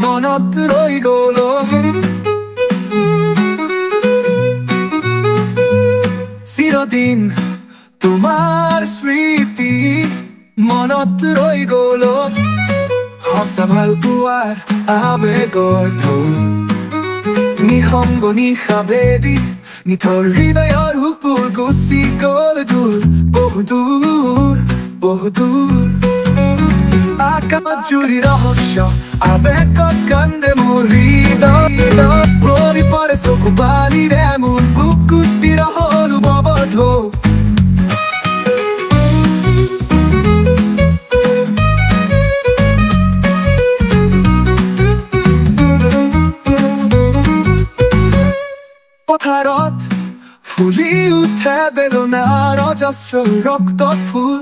মনত ৰৈ গ'ল চিৰদিন তোমাৰ স্মৃতি মনত ৰৈ গ'ল সঁচা ভাল পোৱাৰ আবেগৰ ঢৌ নিসংগ নিশাবেদি নিথৰ হৃদয়ৰ হুকুৰ গুচি গ'ল দূৰ বহুদূৰ বহুদূৰ আকাশ জুৰি ৰহস্য আবেগত কান্দে মোৰ হৃদয় ভৰি পৰে চকু পানীৰে মোৰ বুকুত বিৰহ অনুভৱৰ ঢৌ পথাৰত ফুলি উঠে বেদনাৰ অজস্ৰ ৰক্ত ফুল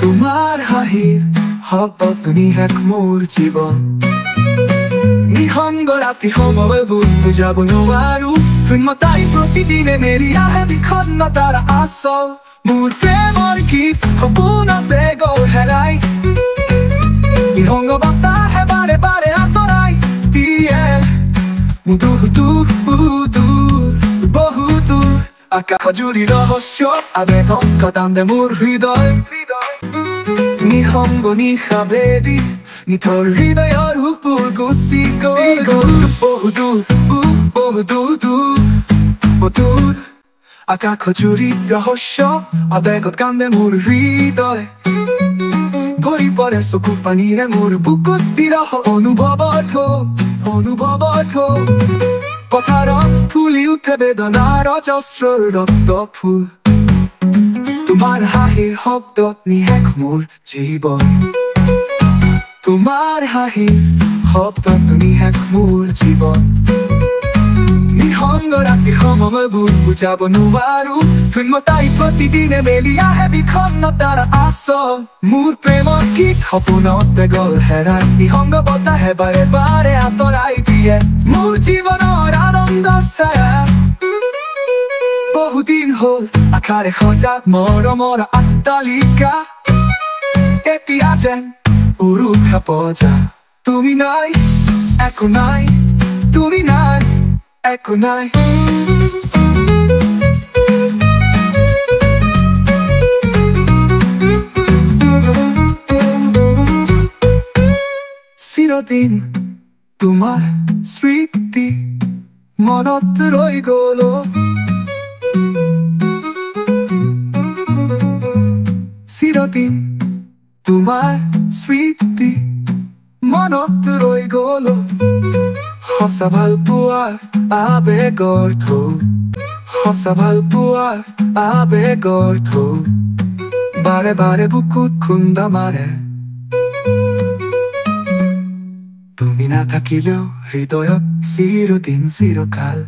তোমাৰ হাঁহিৰ শব্দত নিশেষ মোৰ জীৱন নিসংগ ৰাতি সময় বুজাব নোৱাৰো শূন্যতাই প্ৰতিদিনে মেলি আহে বিষণ্ণতাৰ আচল মোৰ প্ৰেমৰ গীত সপোনতে গ'ল হেৰাই নিসংগ বতাহে বাৰে বাৰে আঁতৰাই দিয়ে দূৰ দূৰ দূৰ বহুদূৰ আকাশ জুৰি ৰহস্য আবেগত কান্দে মোৰ হৃদয় নিসংগ নিশাবেদি নিথৰ হৃদয়ৰ হুকুৰ গুচি গ'ল বহুদূৰ বহুদূৰ দূৰ আকাশ জুৰি ৰহস্য আবেগত কান্দে মোৰ হৃদয় ভৰি পৰে চকু পানীৰে মোৰ বুকুত বিৰহ অনুভৱৰ ঢৌ পথাৰত ফুলি উঠে বেদনাৰ অজস্ৰ ৰক্ত ফুল তোমাৰ হাঁহিৰ শব্দত নিশেষ মোৰ জীৱন তোমাৰ হাঁহিৰ শব্দত নিশেষ মোৰ জীৱন নিসংগ ৰাতি সময়বোৰ বুজাব নোৱাৰো শূন্যতাই প্ৰতিদিনে মেলি আহে বিষণ্ণতাৰ আচল মোৰ প্ৰেমৰ গীত সপোনতে গ'ল হেৰাই নিসংগ বতাহে বাৰে বাৰে আঁতৰাই দিয়ে মোৰ জীৱনৰ আনন্দ ছায়া বহুদিন হ'ল আশাৰে সজা মৰমৰ অট্টালিকা এতিয়া যেন উৰুখা পজা তুমি নাই একো নাই তুমি নাই একো নাই চিৰদিন তোমাৰ স্মৃতি মনত ৰৈ গ'ল চিৰদিন তোমাৰ স্মৃতি মনত ৰৈ গ'ল সঁচা ভাল পোৱাৰ আবেগৰ ঢৌ সঁচা ভাল পোৱাৰ আবেগৰ ঢৌ বাৰে বাৰে বুকুত খুন্দা মাৰে তুমি নাথাকিলেও হৃদয়ত চিৰদিন চিৰকাল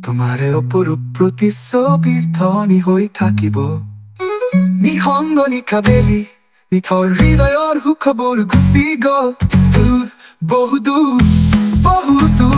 তোমাৰে অপৰূপ প্ৰতিচ্ছবিৰ ধ্বনি হৈ থাকিব নিসংগ নিশাবেদি নিথৰ হৃদয়ৰ সুখবোৰ গুচি গ'ল দূৰ বহুদূৰ বহুদূৰ